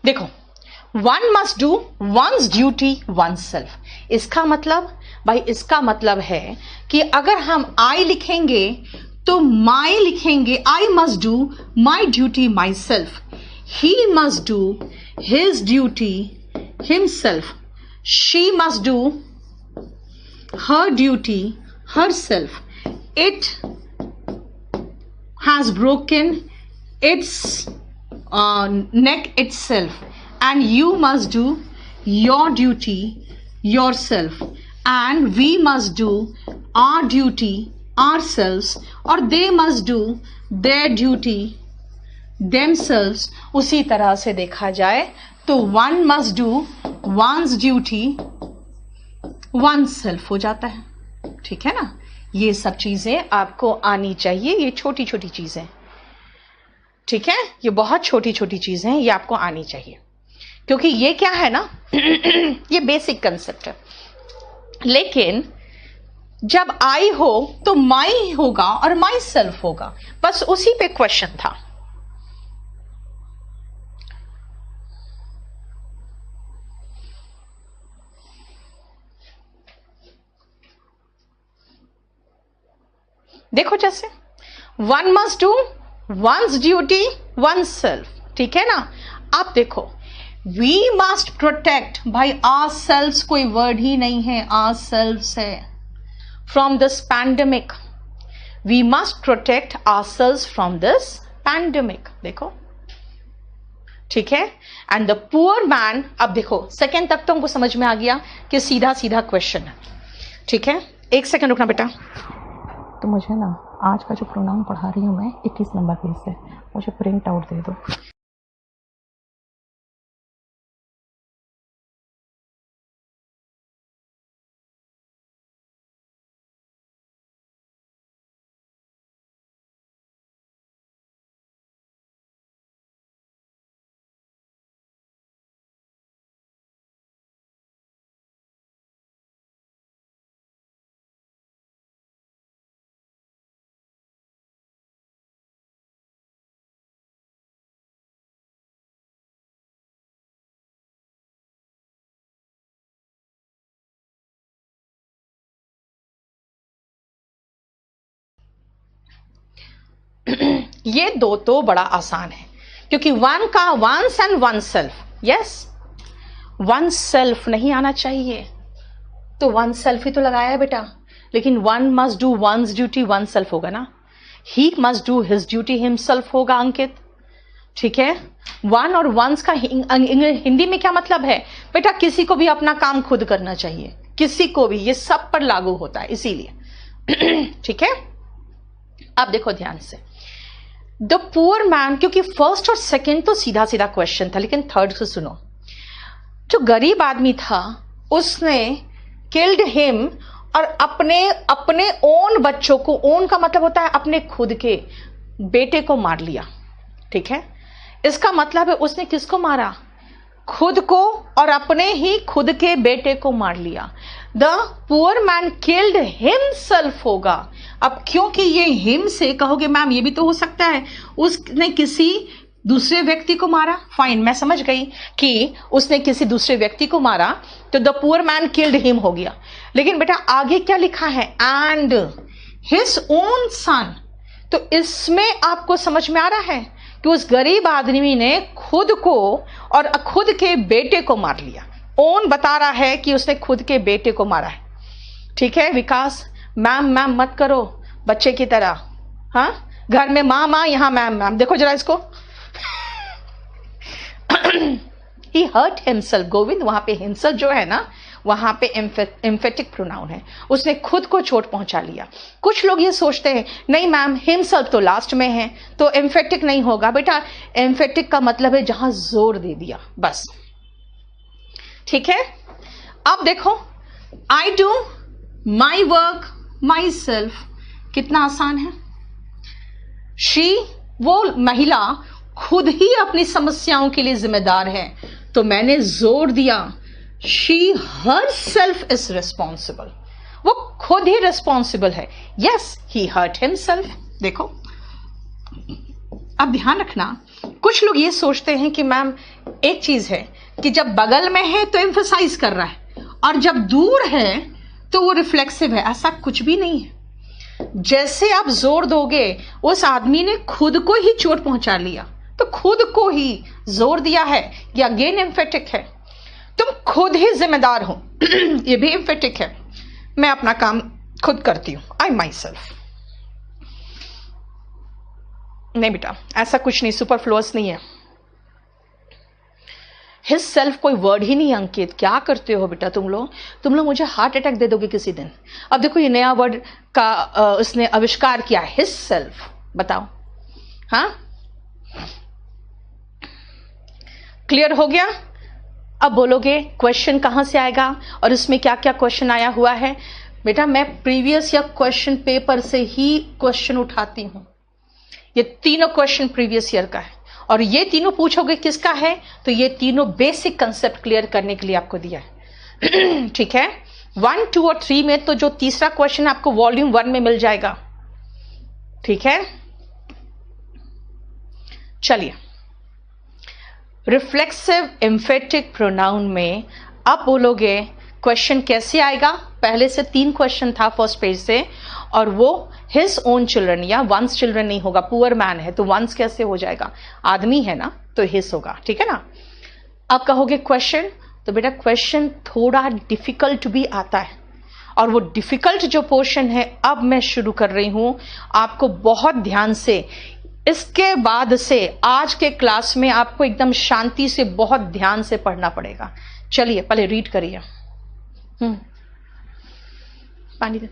देखो, one must do one's duty one self, इसका मतलब भाई, इसका मतलब है कि अगर हम आई लिखेंगे तो माई लिखेंगे, I must do my duty my self, he must do his duty himself, she must do her duty herself, it has broken its neck itself, and you must do your duty yourself, and we must do our duty ourselves, or they must do their duty themselves. उसी तरह से देखा जाए तो one must do one's duty one self हो जाता है, ठीक है ना। ये सब चीजें आपको आनी चाहिए, ये छोटी छोटी चीजें, ठीक है, ये बहुत छोटी छोटी चीजें हैं, ये आपको आनी चाहिए, क्योंकि ये क्या है ना ये बेसिक कंसेप्ट है। लेकिन जब आई हो तो माई होगा और माई सेल्फ होगा, बस उसी पे क्वेश्चन था। देखो, जैसे one must do one's duty oneself, ठीक है ना। आप देखो, वी मस्ट प्रोटेक्ट, भाई आवर सेल्व्स कोई वर्ड ही नहीं है, आवर सेल्व्स है, from this pandemic, we must protect ourselves from this pandemic, देखो, ठीक है। एंड द पुअर मैन, अब देखो सेकेंड तक तो हमको समझ में आ गया कि सीधा सीधा क्वेश्चन है, ठीक है। एक सेकेंड रुकना बेटा, तो मुझे ना आज का जो प्रोनाउन पढ़ा रही हूँ मैं 21 नंबर पेज से, मुझे प्रिंट आउट दे दो। ये दो तो बड़ा आसान है, क्योंकि वन का one's and oneself, yes, oneself नहीं आना चाहिए, तो वन सेल्फ ही तो लगाया है बेटा, लेकिन one must do one's duty one self होगा ना, he must do his duty himself होगा अंकित, ठीक है। वन और वंस का हिंदी में क्या मतलब है बेटा, किसी को भी अपना काम खुद करना चाहिए, किसी को भी, ये सब पर लागू होता है, इसीलिए ठीक है। अब देखो ध्यान से, द पुअर मैन, क्योंकि फर्स्ट और सेकेंड तो सीधा सीधा क्वेश्चन था, लेकिन थर्ड से सुनो, जो गरीब आदमी था उसने किल्ड हिम, और अपने ओन बच्चों को, ओन का मतलब होता है अपने खुद के बेटे को मार लिया, ठीक है। इसका मतलब है उसने किसको मारा, खुद को, और अपने ही खुद के बेटे को मार लिया। The poor man killed himself होगा। अब क्योंकि ये हिम से कहोगे मैम ये भी तो हो सकता है उसने किसी दूसरे व्यक्ति को मारा, फाइन, मैं समझ गई कि उसने किसी दूसरे व्यक्ति को मारा, तो the poor man killed him हो गया। लेकिन बेटा आगे क्या लिखा है, एंड हिज ओन सन, तो इसमें आपको समझ में आ रहा है कि उस गरीब आदमी ने खुद को और खुद के बेटे को मार लिया। ओन बता रहा है कि उसने खुद के बेटे को मारा है, ठीक है। विकास, मैम मैम मत करो बच्चे की तरह, हाँ, घर में माँ माँ, यहाँ मैम मैम, देखो जरा इसको he hurt himself, गोविंद, वहां पे himself जो है ना, वहां पे एम्फेटिक प्रोनाउन है, उसने खुद को चोट पहुंचा लिया। कुछ लोग ये सोचते हैं नहीं मैम हिमसेल्फ तो लास्ट में है तो एम्फेटिक नहीं होगा। बेटा एम्फेटिक का मतलब है जहां जोर दे दिया, बस, ठीक है। अब देखो, I do my work my self, कितना आसान है। शी, वो महिला खुद ही अपनी समस्याओं के लिए जिम्मेदार है, तो मैंने जोर दिया she her self is responsible, वो खुद ही रिस्पॉन्सिबल है। यस, ही हर्ट हिमसेल्फ। देखो अब ध्यान रखना, कुछ लोग ये सोचते हैं कि मैम एक चीज है कि जब बगल में है तो एम्फसाइज कर रहा है, और जब दूर है तो वो रिफ्लेक्सिव है। ऐसा कुछ भी नहीं है। जैसे आप जोर दोगे, उस आदमी ने खुद को ही चोट पहुंचा लिया, तो खुद को ही जोर दिया है, या अगेन एम्फेटिक है। तुम खुद ही जिम्मेदार हो। ये भी एम्फेटिक है। मैं अपना काम खुद करती हूं, आई माई सेल्फ। नहीं बेटा, ऐसा कुछ नहीं, सुपरफ्लुअस नहीं है। हिज सेल्फ कोई वर्ड ही नहीं। अंकित क्या करते हो बेटा तुम लोग मुझे हार्ट अटैक दे दोगे किसी दिन। अब देखो ये नया वर्ड का उसने आविष्कार किया, हिज सेल्फ। बताओ, हाँ क्लियर हो गया? अब बोलोगे क्वेश्चन कहां से आएगा और इसमें क्या क्या क्वेश्चन आया हुआ है। बेटा मैं प्रीवियस या क्वेश्चन पेपर से ही क्वेश्चन उठाती हूं। ये तीनों क्वेश्चन प्रीवियस ईयर का है, और ये तीनों पूछोगे किसका है, तो ये तीनों बेसिक कंसेप्ट क्लियर करने के लिए आपको दिया है। ठीक है, 1, 2 और 3 में तो जो तीसरा क्वेश्चन आपको वॉल्यूम 1 में मिल जाएगा। ठीक है, चलिए रिफ्लेक्सिव एम्फेटिक प्रोनाउन में अब बोलोगे क्वेश्चन कैसे आएगा। पहले से 3 क्वेश्चन था फर्स्ट पेज से, और वो हिज ओन चिल्ड्रन या वंस चिल्ड्रन नहीं होगा, पुअर मैन है तो वंस कैसे हो जाएगा, आदमी है ना तो हिज होगा। ठीक है ना। अब कहोगे क्वेश्चन, तो बेटा क्वेश्चन थोड़ा डिफिकल्ट भी आता है, और वो डिफिकल्ट जो पोर्शन है अब मैं शुरू कर रही हूं। आपको बहुत ध्यान से, इसके बाद से आज के क्लास में आपको एकदम शांति से बहुत ध्यान से पढ़ना पड़ेगा। चलिए पहले रीड करिए। पानी दे।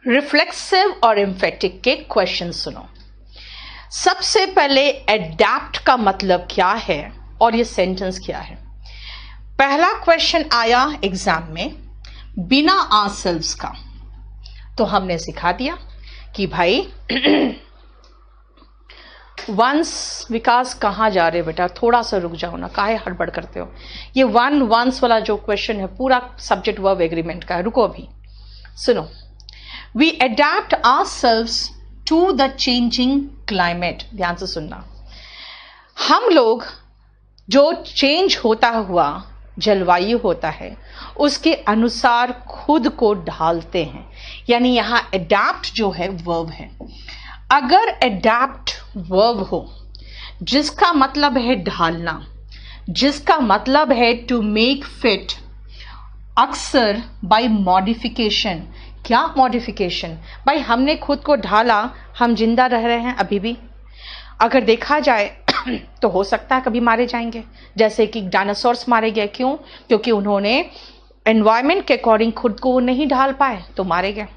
रिफ्लेक्सिव और एम्फेटिक के क्वेश्चन सुनो। सबसे पहले एडैप्ट का मतलब क्या है और ये सेंटेंस क्या है। पहला क्वेश्चन आया एग्जाम में बिना आवरसेल्व्स का, तो हमने सिखा दिया कि भाई वंस, विकास कहां जा रहे बेटा, थोड़ा सा रुक जाओ ना, काहे हड़बड़ करते हो। ये वंस वाला जो क्वेश्चन है पूरा सब्जेक्ट वर्ब एग्रीमेंट का है। रुको अभी सुनो। We adapt ourselves to the changing climate। ध्यान से सुनना। हम लोग जो चेंज होता हुआ जलवायु होता है उसके अनुसार खुद को ढालते हैं। यानी यहां अडैप्ट जो है वर्ब है। अगर अडैप्ट वर्ब हो जिसका मतलब है ढालना, जिसका मतलब है टू मेक फिट, अक्सर बाय मॉडिफिकेशन। क्या मॉडिफिकेशन? भाई हमने खुद को ढाला, हम जिंदा रह रहे हैं अभी भी। अगर देखा जाए तो हो सकता है कभी मारे जाएंगे, जैसे कि डायनासोर्स मारे गए। क्यों? क्योंकि उन्होंने एनवायरमेंट के अकॉर्डिंग खुद को नहीं ढाल पाए तो मारे गए।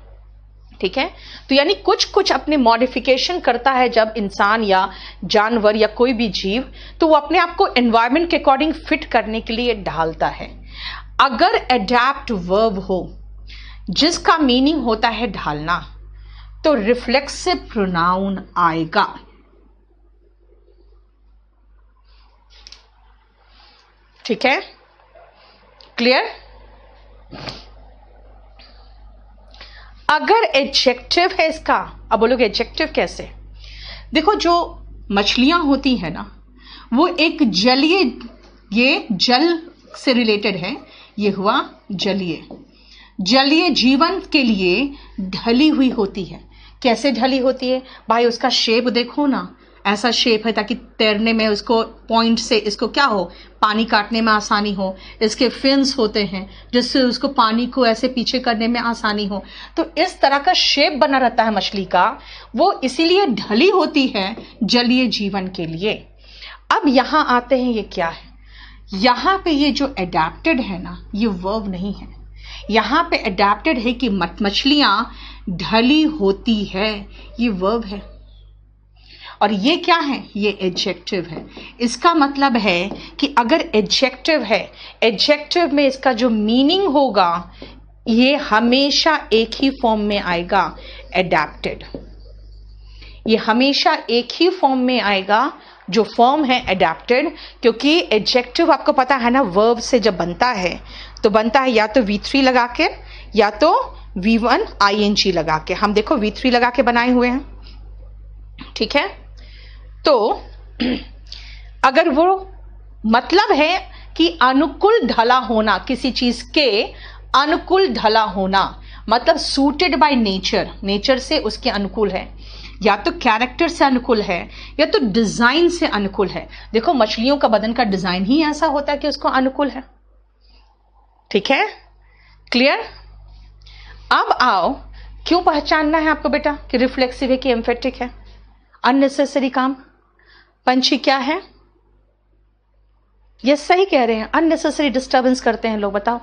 ठीक है, तो यानी कुछ कुछ अपने मॉडिफिकेशन करता है जब इंसान या जानवर या कोई भी जीव, तो वो अपने आप को एनवायरमेंट के अकॉर्डिंग फिट करने के लिए ढालता है। अगर एडैप्ट वर्ब हो जिसका मीनिंग होता है ढालना, तो रिफ्लेक्सिव प्रोनाउन आएगा। ठीक है, क्लियर? अगर एडजेक्टिव है इसका, अब बोलोगे एडजेक्टिव कैसे? देखो जो मछलियां होती है ना, वो एक जलीय, ये जल से रिलेटेड है, ये हुआ जलीय, जलीय जीवन के लिए ढली हुई होती है। कैसे ढली होती है भाई? उसका शेप देखो ना, ऐसा शेप है ताकि तैरने में उसको पॉइंट से इसको क्या हो, पानी काटने में आसानी हो। इसके फिन्स होते हैं जिससे उसको पानी को ऐसे पीछे करने में आसानी हो। तो इस तरह का शेप बना रहता है मछली का, वो इसीलिए ढली होती है जलीय जीवन के लिए। अब यहां आते हैं, ये क्या है? यहां पे ये जो एडेप्टेड है ना, ये वर्ब नहीं है। यहां पे एडेप्टेड है कि मछलियां ढली होती है, ये वर्ब है। और ये क्या है? ये एडजेक्टिव है। इसका मतलब है कि अगर एडजेक्टिव है, एडजेक्टिव में इसका जो मीनिंग होगा ये हमेशा एक ही फॉर्म में आएगा, एडेप्टेड। ये हमेशा एक ही फॉर्म में आएगा, जो फॉर्म है एडेप्टेड। क्योंकि एडजेक्टिव आपको पता है ना, वर्ब से जब बनता है तो बनता है या तो V3 लगा के या तो V1 ING लगा के। हम देखो V3 लगा के बनाए हुए हैं, ठीक है। तो अगर वो मतलब है कि अनुकूल ढला होना, किसी चीज के अनुकूल ढला होना, मतलब सूटेड बाय नेचर, नेचर से उसके अनुकूल है, या तो कैरेक्टर से अनुकूल है या तो डिजाइन से अनुकूल है। देखो मछलियों का बदन का डिजाइन ही ऐसा होता है कि उसको अनुकूल है, ठीक है, क्लियर। अब आओ, क्यों पहचानना है आपको बेटा कि रिफ्लेक्सिव है कि एम्फेटिक है? अननेसेसरी काम। पंछी क्या है? ये सही कह रहे हैं, अननेसेसरी डिस्टर्बेंस करते हैं लोग, बताओ।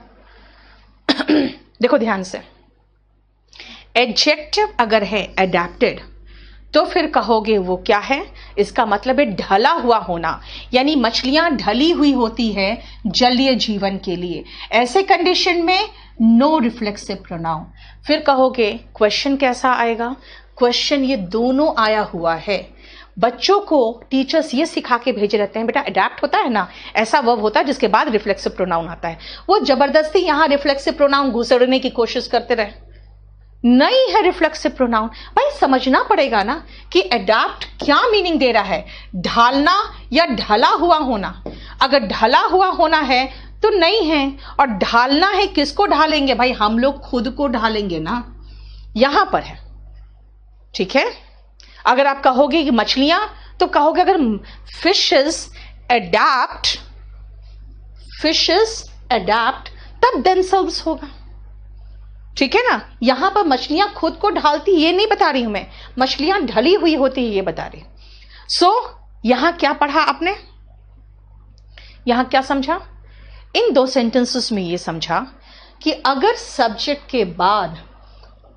देखो ध्यान से, एडजेक्टिव अगर है एडेप्टेड तो फिर कहोगे वो क्या है? इसका मतलब है ढला हुआ होना, यानी मछलियां ढली हुई होती है जलीय जीवन के लिए। ऐसे कंडीशन में नो रिफ्लेक्सिव प्रोनाउन। फिर कहोगे क्वेश्चन कैसा आएगा? क्वेश्चन ये दोनों आया हुआ है। बच्चों को टीचर्स ये सिखा के भेजे रहते हैं, बेटा अडेप्ट होता है ना, ऐसा वर्ब होता है जिसके बाद रिफ्लेक्सिव प्रोनाउन आता है। वो जबरदस्ती यहां रिफ्लेक्सिव प्रोनाउन घुसड़ने की कोशिश करते रहे। नहीं है रिफ्लेक्सिव प्रोनाउन। भाई समझना पड़ेगा ना कि अडैप्ट क्या मीनिंग दे रहा है, ढालना या ढला हुआ होना। अगर ढला हुआ होना है तो नहीं है, और ढालना है, किसको ढालेंगे भाई? हम लोग खुद को ढालेंगे ना, यहां पर है, ठीक है। अगर आप कहोगे कि मछलियां, तो कहोगे अगर फिशेस अडैप्ट तब देमसेल्व्स होगा, ठीक है ना। यहां पर मछलियां खुद को ढालती ये नहीं बता रही हूं मैं, मछलियां ढली हुई होती है ये बता रही। सो यहां क्या पढ़ा आपने? यहां क्या समझा? इन दो सेंटेंसेस में ये समझा कि अगर सब्जेक्ट के बाद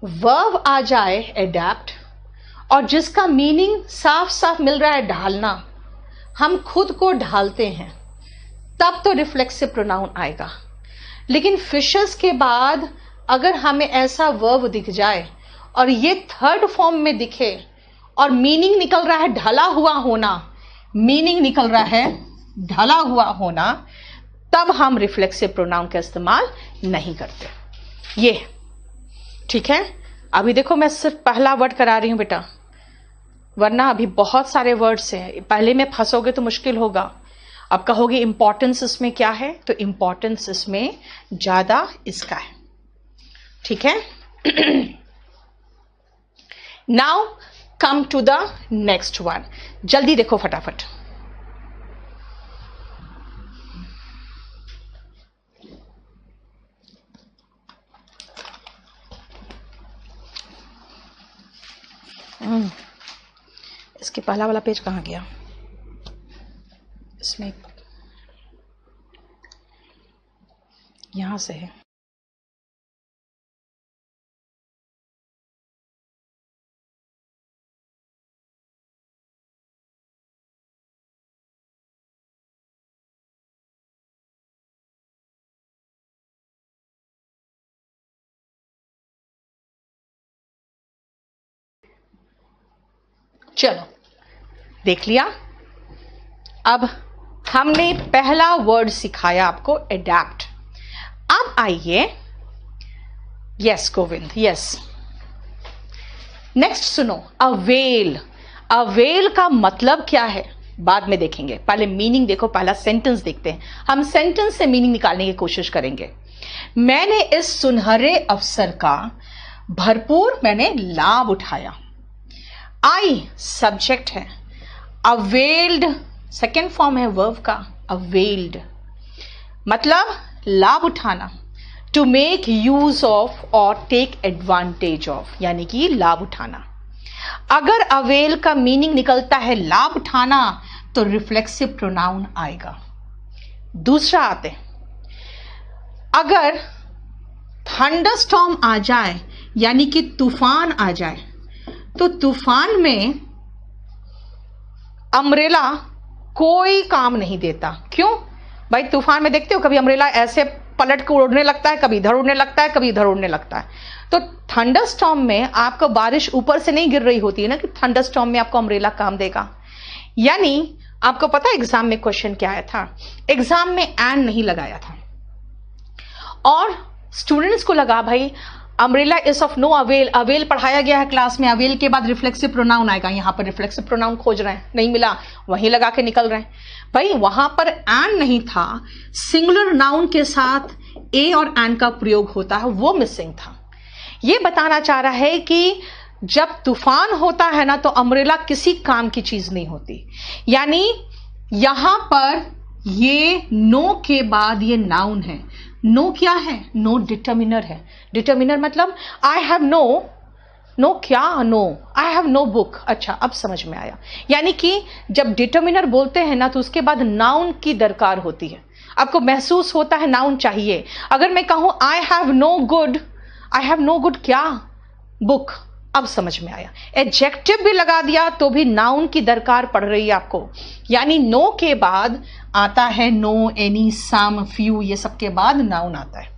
वर्ब आ जाए एडैप्ट, और जिसका मीनिंग साफ साफ मिल रहा है ढालना, हम खुद को ढालते हैं, तब तो रिफ्लेक्सिव प्रोनाउन आएगा। लेकिन फिशेस के बाद अगर हमें ऐसा वर्ब दिख जाए और ये थर्ड फॉर्म में दिखे और मीनिंग निकल रहा है ढला हुआ होना, मीनिंग निकल रहा है ढला हुआ होना, तब हम रिफ्लेक्सिव प्रोनाउन का इस्तेमाल नहीं करते, ये ठीक है। अभी देखो मैं सिर्फ पहला वर्ड करा रही हूं बेटा, वरना अभी बहुत सारे वर्ड्स हैं, पहले में फंसोगे तो मुश्किल होगा। अब कहोगे इंपॉर्टेंस इसमें क्या है, तो इंपॉर्टेंस इसमें ज्यादा इसका है, ठीक है। Now come to the next one, जल्दी देखो फटाफट। इसके पहला वाला पेज कहाँ गया? इसमें यहां से है। चलो देख लिया। अब हमने पहला वर्ड सिखाया आपको एडैप्ट। अब आइए, यस गोविंद, यस नेक्स्ट सुनो, अवेल। अवेल का मतलब क्या है बाद में देखेंगे, पहले मीनिंग देखो, पहला सेंटेंस देखते हैं। हम सेंटेंस से मीनिंग निकालने की कोशिश करेंगे। मैंने इस सुनहरे अवसर का भरपूर मैंने लाभ उठाया। आई सब्जेक्ट है, अवेल्ड सेकेंड फॉर्म है वर्ब का, अवेल्ड मतलब लाभ उठाना, टू मेक यूज ऑफ और टेक एडवांटेज ऑफ, यानी कि लाभ उठाना। अगर अवेल का मीनिंग निकलता है लाभ उठाना तो रिफ्लेक्सिव प्रोनाउन आएगा। दूसरा आते हैं, अगर थंडरस्टॉर्म आ जाए यानी कि तूफान आ जाए तो तूफान में अम्ब्रेला कोई काम नहीं देता। क्यों भाई? तूफान में देखते हो कभी अम्ब्रेला ऐसे पलट के उड़ने लगता है, कभी इधर उड़ने लगता है, कभी इधर उड़ने लगता है। तो थंडरस्टॉर्म में आपको बारिश ऊपर से नहीं गिर रही होती है ना कि थंडरस्टॉर्म में आपको अम्ब्रेला काम देगा। यानी आपको पता है एग्जाम में क्वेश्चन क्या आया था? एग्जाम में एंड नहीं लगाया था और स्टूडेंट्स को लगा भाई umbrella is of no avail. Avail पढ़ाया गया है क्लास में, अवेल के बाद रिफ्लेक्सिव प्रोनाउन आएगा। यहां पर रिफ्लेक्सिव प्रोनाउन खोज रहे हैं, नहीं मिला, वहीं लगा के निकल रहे हैं। भाई वहां पर एंड नहीं था, सिंगुलर नाउन के साथ ए और एंड का प्रयोग होता है, वो मिसिंग था। ये बताना चाह रहा है कि जब तूफान होता है ना तो अम्ब्रेला किसी काम की चीज नहीं होती। यानी यहां पर ये नो के बाद ये नाउन है। नो क्या है? नो डिटर्मिनर है। डिटर्मिनर मतलब आई हैव नो, नो क्या? No, I have no book. अच्छा अब समझ में आया। यानी कि जब डिटर्मिनर बोलते हैं ना तो उसके बाद नाउन की दरकार होती है। आपको महसूस होता है नाउन चाहिए। अगर मैं कहूं I have no good, I have no good क्या? बुक। अब समझ में आया। एडजेक्टिव भी लगा दिया तो भी नाउन की दरकार पड़ रही है आपको। यानी नो के बाद आता है नो, एनी, सम, फ्यू, ये सब के बाद नाउन आता है।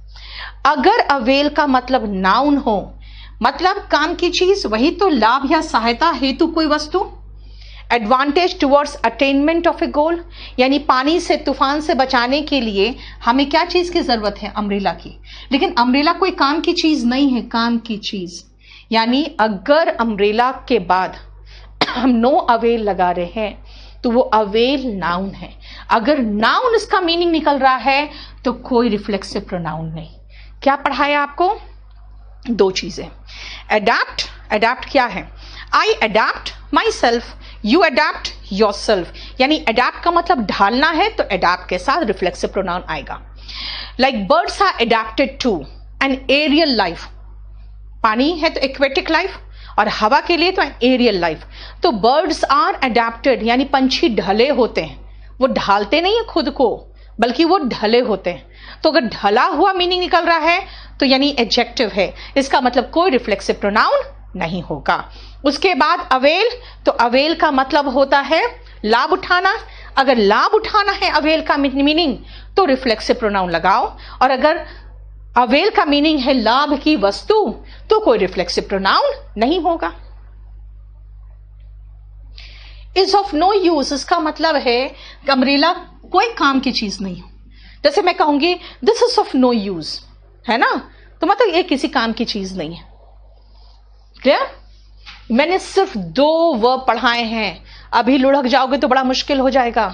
अगर अवेल का मतलब नाउन हो, मतलब काम की चीज, वही तो लाभ या सहायता हेतु कोई वस्तु। एडवांटेज टुवर्ड्स अटेनमेंट ऑफ ए गोल, यानी पानी से, तूफान से बचाने के लिए हमें क्या चीज की जरूरत है? अम्ब्रेला की। लेकिन अम्ब्रेला कोई काम की चीज नहीं है, काम की चीज। यानी अगर अम्ब्रेला के बाद हम नो अवेल लगा रहे हैं तो वो अवेल नाउन है। अगर नाउन इसका मीनिंग निकल रहा है तो कोई रिफ्लेक्सिव प्रोनाउन नहीं। क्या पढ़ाया आपको? दो चीजें। अडैप्ट, अडैप्ट क्या है? I adapt myself, you adapt yourself. यानी अडैप्ट का मतलब ढालना है तो अडैप्ट के साथ रिफ्लेक्सिव प्रोनाउन आएगा। Like birds are adapted to an aerial life. पानी है तो एक्वेटिक लाइफ और हवा के लिए तो एरियल लाइफ। तो बर्ड्स आर अडैप्टेड यानी पंछी ढले होते हैं। वो ढालते नहीं है खुद को, बल्कि वो ढले होते हैं। तो अगर ढला हुआ मीनिंग निकल रहा है तो यानी एडजेक्टिव है, इसका मतलब कोई रिफ्लेक्सिव प्रोनाउन नहीं होगा। उसके बाद अवेल, तो अवेल का मतलब होता है लाभ उठाना। अगर लाभ उठाना है अवेल का मीनिंग तो रिफ्लेक्सिव प्रोनाउन लगाओ, और अगर अवेल का मीनिंग है लाभ की वस्तु तो कोई रिफ्लेक्सिव प्रोनाउन नहीं होगा। इज ऑफ नो यूज, इसका मतलब है कि अम्ब्रेला कोई काम की चीज नहीं हो। जैसे मैं कहूंगी this is of no use, है ना, तो मतलब ये किसी काम की चीज नहीं है। क्लियर? मैंने सिर्फ 2 वर्ब पढ़ाए हैं, अभी लुढ़क जाओगे तो बड़ा मुश्किल हो जाएगा।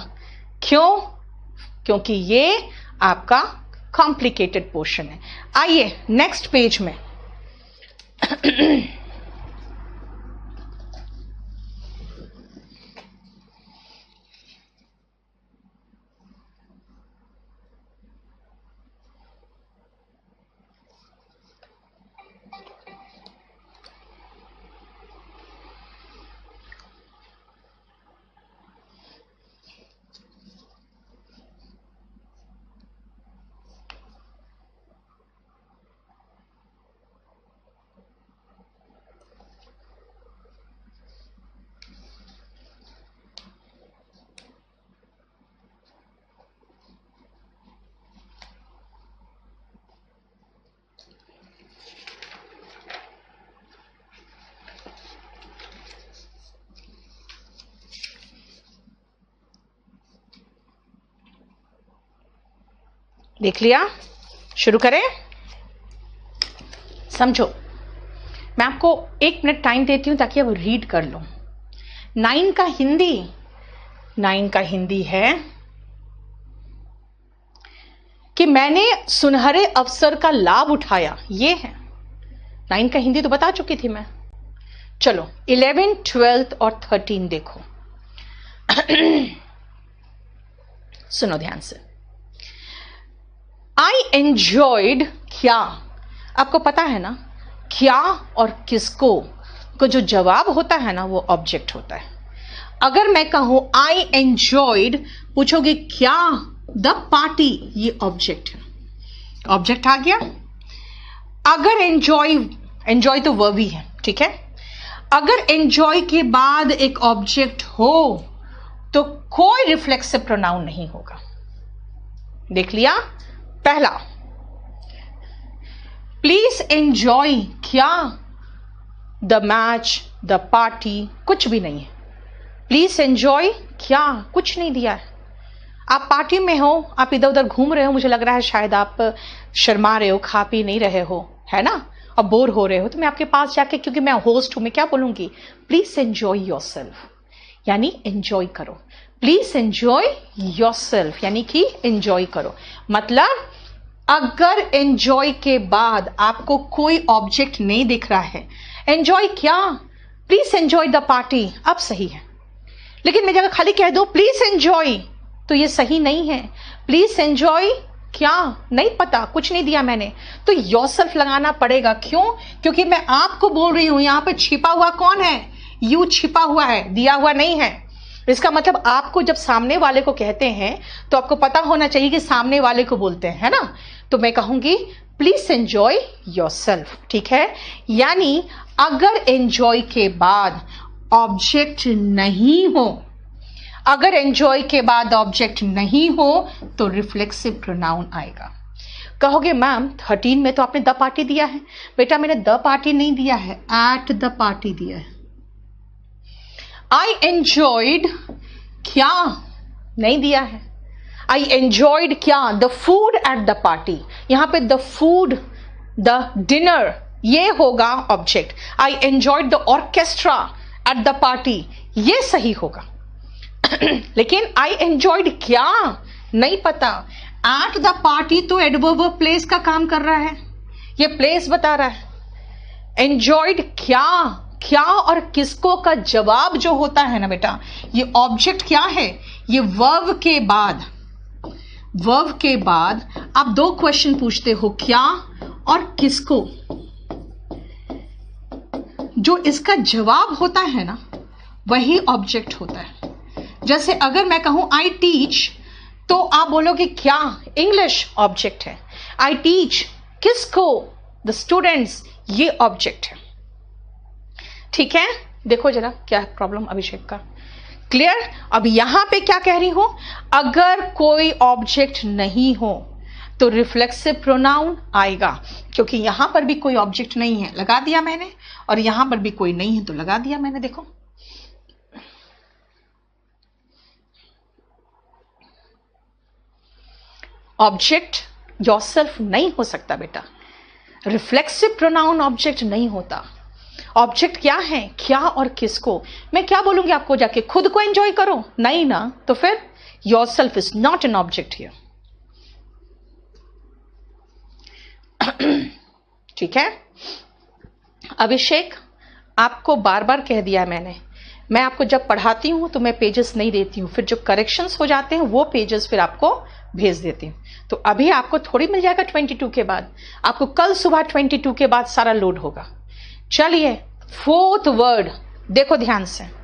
क्यों? क्योंकि ये आपका कॉम्प्लिकेटेड पोर्शन है। आइए नेक्स्ट पेज में देख लिया? शुरू करें? समझो, मैं आपको 1 मिनट टाइम देती हूं ताकि आप रीड कर लो। 9 का हिंदी, 9 का हिंदी है कि मैंने सुनहरे अवसर का लाभ उठाया, ये है। 9 का हिंदी तो बता चुकी थी मैं। चलो 11, 12 और 13 देखो। सुनो ध्यान से। आई एंजॉयड, क्या, आपको पता है ना, क्या और किसको को जो जवाब होता है ना वो ऑब्जेक्ट होता है। अगर मैं कहूं आई एंजॉयड, पूछोगे क्या, द पार्टी, ये ऑब्जेक्ट है, ऑब्जेक्ट आ गया। अगर एंजॉय, एंजॉय तो वर्ब ही है, ठीक है। अगर एंजॉय के बाद एक ऑब्जेक्ट हो तो कोई रिफ्लेक्सिव प्रोनाउन नहीं होगा। देख लिया। पहला, प्लीज एंजॉय, क्या, द मैच, द पार्टी, कुछ भी नहीं है। प्लीज एंजॉय, क्या, कुछ नहीं दिया है। आप पार्टी में हो, आप इधर उधर घूम रहे हो, मुझे लग रहा है शायद आप शर्मा रहे हो, खा पी नहीं रहे हो, है ना, और बोर हो रहे हो, तो मैं आपके पास जाके, क्योंकि मैं होस्ट हूं, मैं क्या बोलूंगी, प्लीज एंजॉय योरसेल्फ, यानी एंजॉय करो। प्लीज एंजॉय योरसेल्फ यानी कि एंजॉय करो। मतलब अगर एंजॉय के बाद आपको कोई ऑब्जेक्ट नहीं दिख रहा है, एंजॉय क्या, प्लीज एंजॉय द पार्टी, अब सही है। लेकिन मैं जगह खाली कह दो प्लीज एंजॉय, तो ये सही नहीं है। प्लीज एंजॉय क्या, नहीं पता, कुछ नहीं दिया मैंने, तो योरसेल्फ लगाना पड़ेगा। क्यों? क्योंकि मैं आपको बोल रही हूं, यहां पे छिपा हुआ कौन है, यू छिपा हुआ है, दिया हुआ नहीं है। इसका मतलब आपको जब सामने वाले को कहते हैं तो आपको पता होना चाहिए कि सामने वाले को बोलते हैं, है ना। तो मैं कहूंगी प्लीज एंजॉय योरसेल्फ, ठीक है। यानी अगर एंजॉय के बाद ऑब्जेक्ट नहीं हो, अगर एंजॉय के बाद ऑब्जेक्ट नहीं हो तो रिफ्लेक्सिव प्रोनाउन आएगा। कहोगे मैम 13 में तो आपने द पार्टी दिया है। बेटा मैंने द पार्टी नहीं दिया है, एट द पार्टी दिया है। आई एंजॉयड, क्या, नहीं दिया है। आई एंजॉयड क्या, the food at the party, यहां पे द फूड, द डिनर, ये होगा object. I enjoyed the orchestra at the party, ये सही होगा। लेकिन आई एंजॉयड क्या, नहीं पता। एट द पार्टी तो एडवर्ब ऑफ प्लेस का काम कर रहा है, ये प्लेस बता रहा है। एंजॉयड क्या, क्या और किसको का जवाब जो होता है ना बेटा, ये ऑब्जेक्ट क्या है, ये वर्ब के बाद, वर्ब के बाद आप दो क्वेश्चन पूछते हो, क्या और किसको, जो इसका जवाब होता है ना वही ऑब्जेक्ट होता है। जैसे अगर मैं कहूं आई टीच, तो आप बोलोगे क्या, इंग्लिश ऑब्जेक्ट है। आई टीच किसको, द स्टूडेंट्स, ये ऑब्जेक्ट है। ठीक है, देखो जरा क्या प्रॉब्लम अभिषेक का, क्लियर। अब यहां पे क्या कह रही हूं, अगर कोई ऑब्जेक्ट नहीं हो तो रिफ्लेक्सिव प्रोनाउन आएगा, क्योंकि यहां पर भी कोई ऑब्जेक्ट नहीं है, लगा दिया मैंने, और यहां पर भी कोई नहीं है तो लगा दिया मैंने। देखो ऑब्जेक्ट योरसेल्फ नहीं हो सकता बेटा, रिफ्लेक्सिव प्रोनाउन ऑब्जेक्ट नहीं होता। ऑब्जेक्ट क्या है, क्या और किसको। मैं क्या बोलूंगी आपको जाके, खुद को एंजॉय करो, नहीं ना, तो फिर yourself is not an object here. ठीक है अभिषेक, आपको बार बार कह दिया मैंने, मैं आपको जब पढ़ाती हूं तो मैं पेजेस नहीं देती हूं, फिर जो करेक्शंस हो जाते हैं वो पेजेस फिर आपको भेज देती हूं। तो अभी आपको थोड़ी मिल जाएगा 22 के बाद, आपको कल सुबह 22 के बाद सारा लोड होगा। चलिए 4th वर्ड देखो ध्यान से,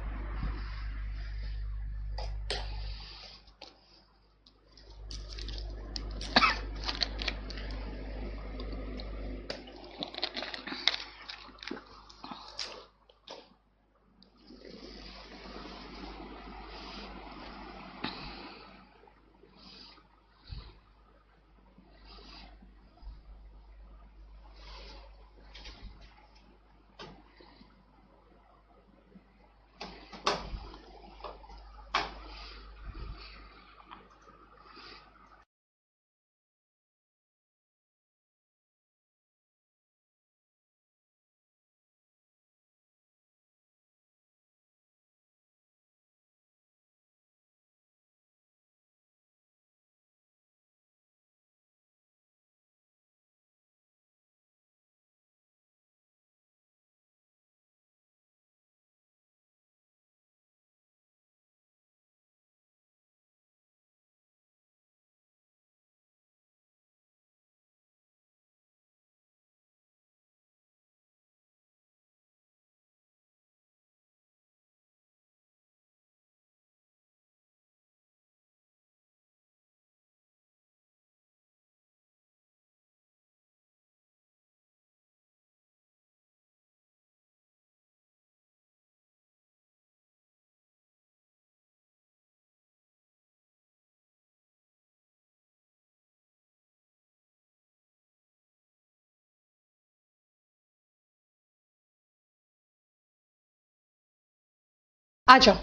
आ जाओ,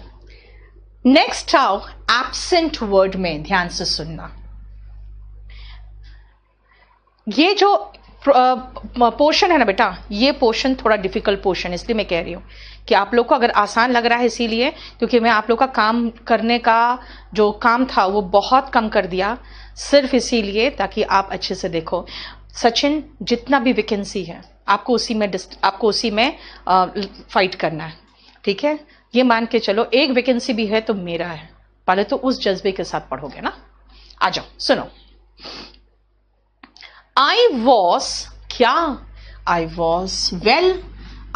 नेक्स्ट आओ एब्सेंट वर्ड में, ध्यान से सुनना। ये जो पोर्शन है ना बेटा, ये पोर्शन थोड़ा डिफिकल्ट पोर्शन है, इसलिए मैं कह रही हूं कि आप लोग को अगर आसान लग रहा है इसीलिए, क्योंकि मैं आप लोग का काम करने का जो काम था वो बहुत कम कर दिया, सिर्फ इसीलिए ताकि आप अच्छे से देखो। सचिन, जितना भी वैकेंसी है आपको उसी में फाइट करना है, ठीक है? ये मान के चलो एक वैकेंसी भी है तो मेरा है, पहले तो उस जज्बे के साथ पढ़ोगे ना। आ जाओ सुनो, आई वॉज क्या? I was well,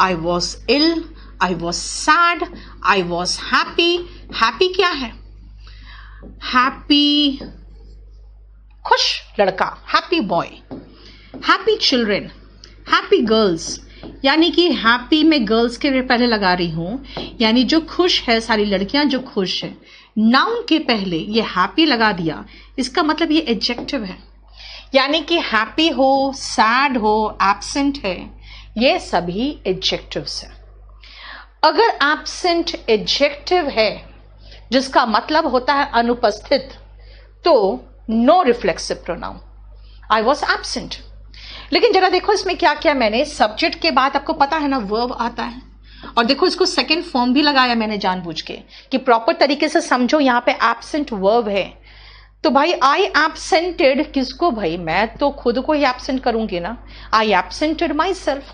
I was ill, I was sad, I was happy. Happy क्या है? हैप्पी खुश लड़का, happy boy, happy children, happy girls, यानी कि हैप्पी में गर्ल्स के पहले लगा रही हूं, यानी जो खुश है, सारी लड़कियां जो खुश है, नाउन के पहले ये हैप्पी लगा दिया, इसका मतलब ये एडजेक्टिव है, यानी कि हैप्पी हो, सैड हो, एब्सेंट है, ये सभी एडजेक्टिव्स हैं। अगर एब्सेंट एडजेक्टिव है जिसका मतलब होता है अनुपस्थित, तो no reflexive pronoun, I was absent. लेकिन जरा देखो इसमें क्या क्या मैंने, सब्जेक्ट के बाद आपको पता है ना वर्ब आता है, और देखो इसको सेकेंड फॉर्म भी लगाया मैंने जानबूझ के कि प्रॉपर तरीके से समझो, यहां पे एब्सेंट वर्ब है। तो भाई आई एब्सेंटेड किसको? भाई मैं तो खुद को ही एब्सेंट करूंगी ना, आई एब्सेंटेड माई सेल्फ,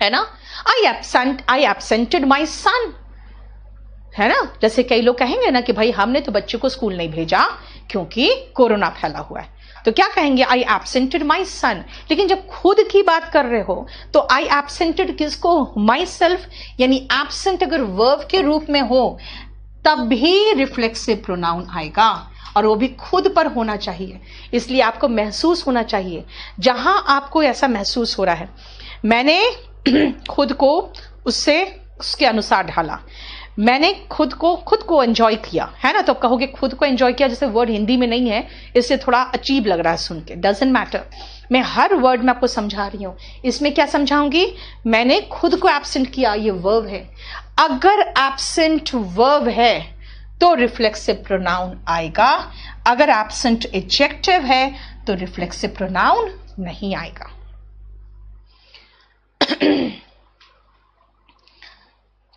है ना? आई एब्सेंटेड माई सन, है ना? जैसे कई लोग कहेंगे ना कि भाई हमने तो बच्चे को स्कूल नहीं भेजा क्योंकि कोरोना फैला हुआ है, तो क्या कहेंगे? आई एब्सेंटेड माई सन। लेकिन जब खुद की बात कर रहे हो तो आई एब्सेंटेड किसको? My self. यानी एब्सेंट अगर वर्ब के रूप में हो तब भी रिफ्लेक्सिव प्रोनाउन आएगा, और वो भी खुद पर होना चाहिए, इसलिए आपको महसूस होना चाहिए। जहां आपको ऐसा महसूस हो रहा है मैंने खुद को उसके अनुसार ढाला, मैंने खुद को एंजॉय किया, है ना? तो कहोगे खुद को एंजॉय किया, जैसे वर्ड हिंदी में नहीं है इससे थोड़ा अजीब लग रहा है सुन के, डजंट मैटर, मैं हर वर्ड में आपको समझा रही हूं। इसमें क्या समझाऊंगी? मैंने खुद को एब्सेंट किया, ये वर्ब है। अगर एब्सेंट वर्ब है तो रिफ्लेक्सिव प्रोनाउन आएगा, अगर एब्सेंट एडजेक्टिव है तो रिफ्लेक्सिव प्रोनाउन नहीं आएगा।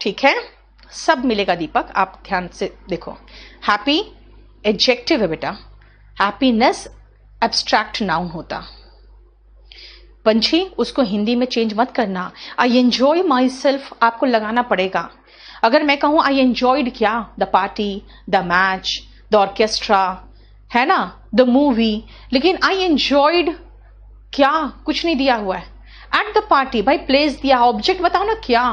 ठीक है, सब मिलेगा दीपक, आप ध्यान से देखो। हैप्पी एडजेक्टिव है बेटा, हैप्पीनेस एब्स्ट्रैक्ट नाउन होता। पंछी, उसको हिंदी में चेंज मत करना, आई एंजॉय माई सेल्फ आपको लगाना पड़ेगा। अगर मैं कहूं आई एंजॉयड क्या? The party, the match, the orchestra, है ना, द मूवी, लेकिन आई एंजॉयड क्या? कुछ नहीं दिया हुआ है। एट द पार्टी, भाई प्लेस दिया, ऑब्जेक्ट बताओ ना क्या।